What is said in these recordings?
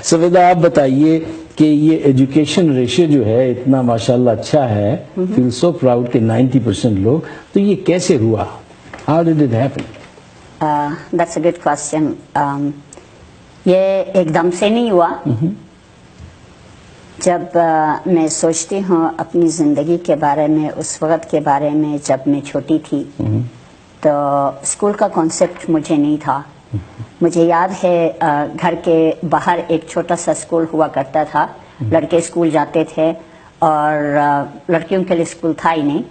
سفیدہ آپ بتائیے کہ یہ ایجوکیشن ریشیو جو ہے اتنا ماشاءاللہ اچھا ہے, فیل سو پراؤڈ کہ 90% لوگ, تو یہ کیسے ہوا؟ How did it happen? That's a good question. یہ ایک دم سے نہیں ہوا. جب میں سوچتی ہوں اپنی زندگی کے بارے میں, اس وقت کے بارے میں جب میں چھوٹی تھی, تو اسکول کا کانسیپٹ مجھے نہیں تھا. مجھے یاد ہے گھر کے باہر ایک چھوٹا سا اسکول ہوا کرتا تھا, لڑکے اسکول جاتے تھے اور لڑکیوں کے لیے اسکول تھا ہی نہیں.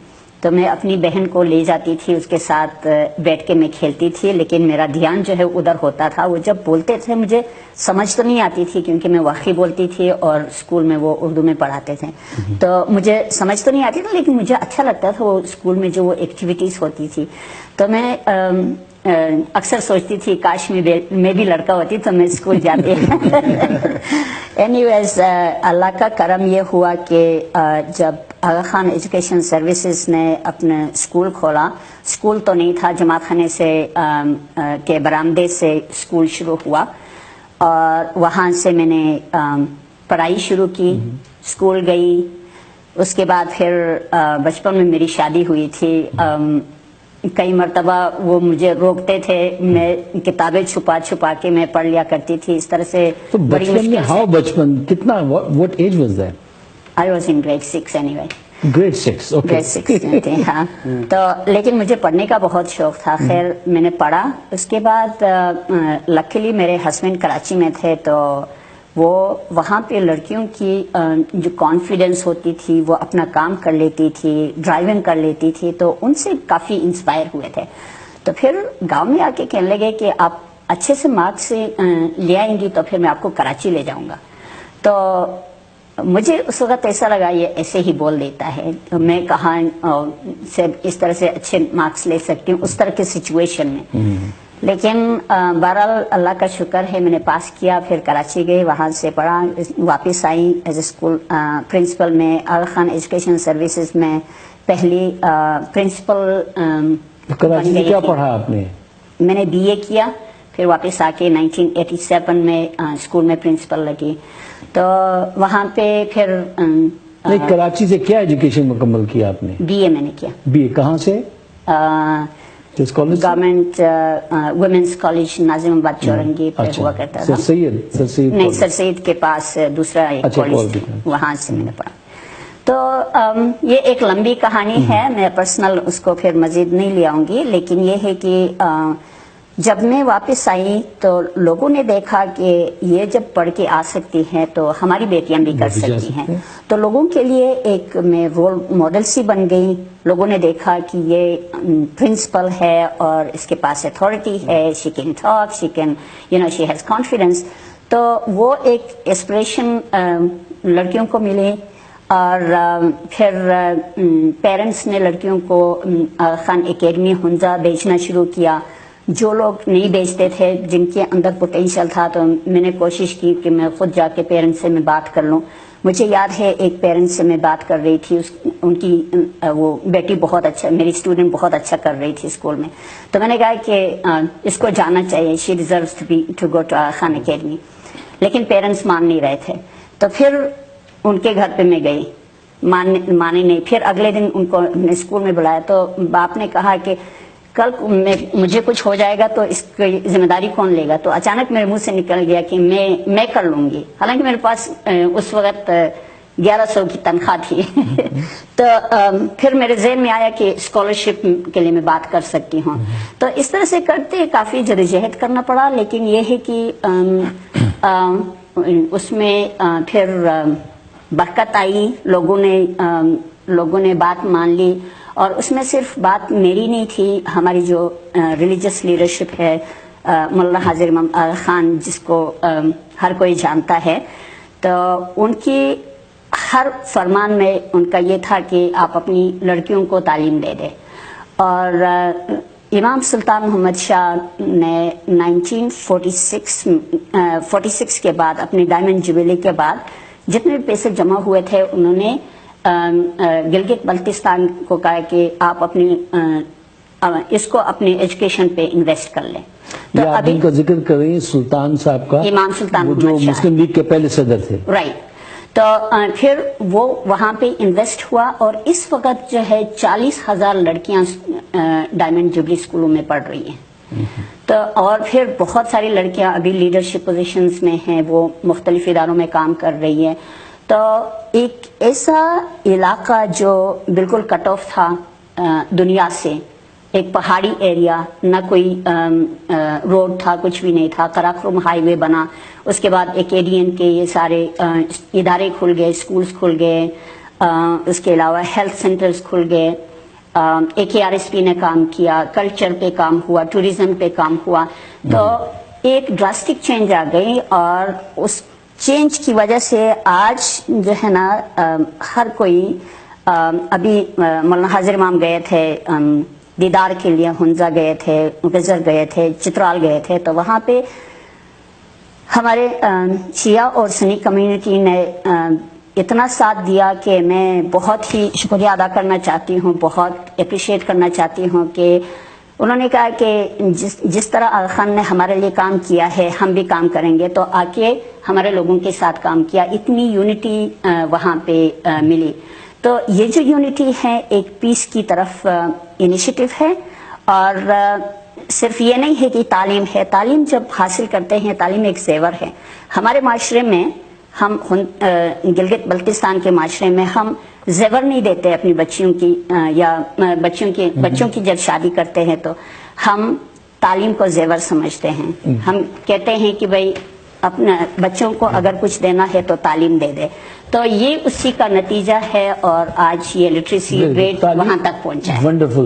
تو میں اپنی بہن کو لے جاتی تھی, اس کے ساتھ بیٹھ کے میں کھیلتی تھی, لیکن میرا دھیان جو ہے ادھر ہوتا تھا. وہ جب بولتے تھے مجھے سمجھ تو نہیں آتی تھی کیونکہ میں واقعی بولتی تھی اور اسکول میں وہ اردو میں پڑھاتے تھے, تو مجھے سمجھ تو نہیں آتی تھی, لیکن مجھے اچھا لگتا تھا وہ اسکول میں جو وہ ایکٹیویٹیز ہوتی تھی. تو میں اکثر سوچتی تھی کاش میں بھی لڑکا ہوتی تو میں اسکول جاتی. اینی ویز اللہ کا کرم یہ ہوا کہ جب آغا خان ایجوکیشن سروسز نے اپنا اسکول کھولا, اسکول تو نہیں تھا, جماعت خانے سے کے برآمدے سے اسکول شروع ہوا اور وہاں سے میں نے پڑھائی شروع کی, اسکول گئی. اس کے بعد پھر بچپن میں میری شادی ہوئی تھی. کئی مرتبہ وہ مجھے روکتے تھے, میں کتابیں چھپا چھپا کے میں پڑھ لیا کرتی تھی. اس طرح سے بڑی مشکل سے. بچپن کتنا, what age was that? I was in grade 6 anyway. Grade 6, okay. Grade 6 میں تھی, ہاں. تو لیکن مجھے پڑھنے کا بہت شوق تھا. خیر میں نے پڑھا. اس کے بعد لکیلی میرے ہسبینڈ کراچی میں تھے, تو وہ وہاں پہ لڑکیوں کی جو کانفیڈنس ہوتی تھی, وہ اپنا کام کر لیتی تھی, ڈرائیونگ کر لیتی تھی, تو ان سے کافی انسپائر ہوئے تھے. تو پھر گاؤں میں آ کے کہنے لگے کہ آپ اچھے سے مارکس سے لے آئیں گی تو پھر میں آپ کو کراچی لے جاؤں گا. تو مجھے اس وقت ایسا لگا یہ ایسے ہی بول دیتا ہے, میں کہاں سے اس طرح سے اچھے مارکس لے سکتی ہوں اس طرح کے سچویشن میں. لیکن بہرحال اللہ کا شکر ہے میں نے پاس کیا. پھر کراچی گئی, وہاں سے پڑھا, واپس آئی ایز اے اسکول پرنسپل میں. آغا خان ایجوکیشن سروسز میں پہلی پرنسپل. کراچی میں کیا پڑھا آپ نے؟ میں نے BA کیا, پھر واپس آ کے 1987 میں اسکول میں پرنسپل لگی. تو وہاں پہ پھر کراچی سے کیا ایجوکیشن مکمل کیا آپ نے؟ BA میں نے کیا. BA کہاں سے؟ گورنمنٹ ویمنس کالج ناظم آباد چورنگی پہ ہوا کرتا تھا. نہیں, سر سید کے پاس دوسرا ایک کالج تھا, وہاں سے میں نے پڑھا. تو یہ ایک لمبی کہانی ہے, میں پرسنل اس کو پھر مزید نہیں لے آؤں گی. لیکن یہ ہے کہ جب میں واپس آئی تو لوگوں نے دیکھا کہ یہ جب پڑھ کے آ سکتی ہیں تو ہماری بیٹیاں بھی کر سکتی ہیں. تو لوگوں کے لیے ایک میں رول ماڈل سی بن گئی. لوگوں نے دیکھا کہ یہ پرنسپل ہے اور اس کے پاس اتھارٹی ہے, she can talk, she can she has confidence. تو وہ ایک انسپریشن لڑکیوں کو ملی. اور پھر پیرنٹس نے لڑکیوں کو آغا خان اکیڈمی ہنزا بھیجنا شروع کیا. جو لوگ نہیں بیچتے تھے, جن کے اندر پوٹینشیل تھا, تو میں نے کوشش کی کہ میں خود جا کے پیرنٹس سے میں بات کر لوں. مجھے یاد ہے ایک پیرنٹس سے میں بات کر رہی تھی, ان کی وہ بیٹی بہت اچھا, میری اسٹوڈنٹ بہت اچھا کر رہی تھی اسکول میں. تو میں نے کہا کہ اس کو جانا چاہیے, she deserves to go to Aga Khan academy. لیکن پیرنٹس مان نہیں رہے تھے. تو پھر ان کے گھر پہ میں گئی, مانے نہیں. پھر اگلے دن ان کو اسکول میں بلایا, تو باپ نے کہا کہ کل مجھے کچھ ہو جائے گا تو اس کی ذمہ داری کون لے گا. تو اچانک میرے منہ سے نکل گیا کہ میں کر لوں گی, حالانکہ میرے پاس اس وقت 1100 کی تنخواہ تھی. تو پھر میرے ذہن میں آیا کہ اسکالرشپ کے لیے میں بات کر سکتی ہوں. تو اس طرح سے کرتے کافی جدوجہد کرنا پڑا. لیکن یہ ہے کہ اس میں پھر برکت آئی, لوگوں نے بات مان لی. اور اس میں صرف بات میری نہیں تھی, ہماری جو ریلیجس لیڈرشپ ہے, مولانا حاضر امام آغا خان جس کو ہر کوئی جانتا ہے, تو ان کی ہر فرمان میں ان کا یہ تھا کہ آپ اپنی لڑکیوں کو تعلیم دے دیں. اور امام سلطان محمد شاہ نے 1946 کے بعد, اپنی ڈائمنڈ جوبلی کے بعد جتنے پیسے جمع ہوئے تھے, انہوں نے گلگت بلتستان کو کہا کہ آپ اپنی اس کو اپنی ایجوکیشن پہ انویسٹ کر لیں. تو آپ ان کا ذکر کر رہی ہیں سلطان صاحب کا, امام سلطان جو مسلم لیگ کے پہلے صدر تھے. رائٹ. تو پھر وہ وہاں پہ انویسٹ ہوا اور اس وقت جو ہے 40,000 لڑکیاں ڈائمنڈ جوبلی اسکولوں میں پڑھ رہی ہیں. تو اور پھر بہت ساری لڑکیاں ابھی لیڈرشپ پوزیشنز میں ہیں, وہ مختلف اداروں میں کام کر رہی ہیں. تو ایک ایسا علاقہ جو بالکل کٹ آف تھا دنیا سے, ایک پہاڑی ایریا, نہ کوئی روڈ تھا, کچھ بھی نہیں تھا. قراقرم ہائی وے بنا, اس کے بعد ایکیڈین کے یہ سارے ادارے کھل گئے, اسکولز کھل گئے, اس کے علاوہ ہیلتھ سینٹرز کھل گئے, AKRSP نے کام کیا, کلچر پہ کام ہوا, ٹوریزم پہ کام ہوا. تو ایک ڈراسٹک چینج آ گئی, اور اس چینج کی وجہ سے آج جو ہے نا ہر کوئی, ابھی مولانا حاضر امام گئے تھے دیدار کے لیے, ہنزا گئے تھے, گجر گئے تھے, چترال گئے تھے. تو وہاں پہ ہمارے شیعہ اور سنی کمیونٹی نے اتنا ساتھ دیا کہ میں بہت ہی شکریہ ادا کرنا چاہتی ہوں, بہت اپریشیٹ کرنا چاہتی ہوں کہ انہوں نے کہا کہ جس طرح آغا خان نے ہمارے لیے کام کیا ہے ہم بھی کام کریں گے. تو آ کے ہمارے لوگوں کے ساتھ کام کیا, اتنی یونٹی وہاں پہ ملی. تو یہ جو یونٹی ہے ایک پیس کی طرف انیشیٹو ہے, اور صرف یہ نہیں ہے کہ تعلیم ہے. تعلیم جب حاصل کرتے ہیں, تعلیم ایک زیور ہے. ہمارے معاشرے میں, ہم گلگت بلتستان کے معاشرے میں ہم زیور نہیں دیتے اپنی بچیوں کی, یا بچوں کی جب شادی کرتے ہیں تو ہم تعلیم کو زیور سمجھتے ہیں. ہم کہتے ہیں کہ بھئی اپنے بچوں کو اگر کچھ دینا ہے تو تعلیم دے دے. تو یہ اسی کا نتیجہ ہے, اور آج یہ لٹریسی ریٹ وہاں تک پہنچا ہے. ونڈرفل.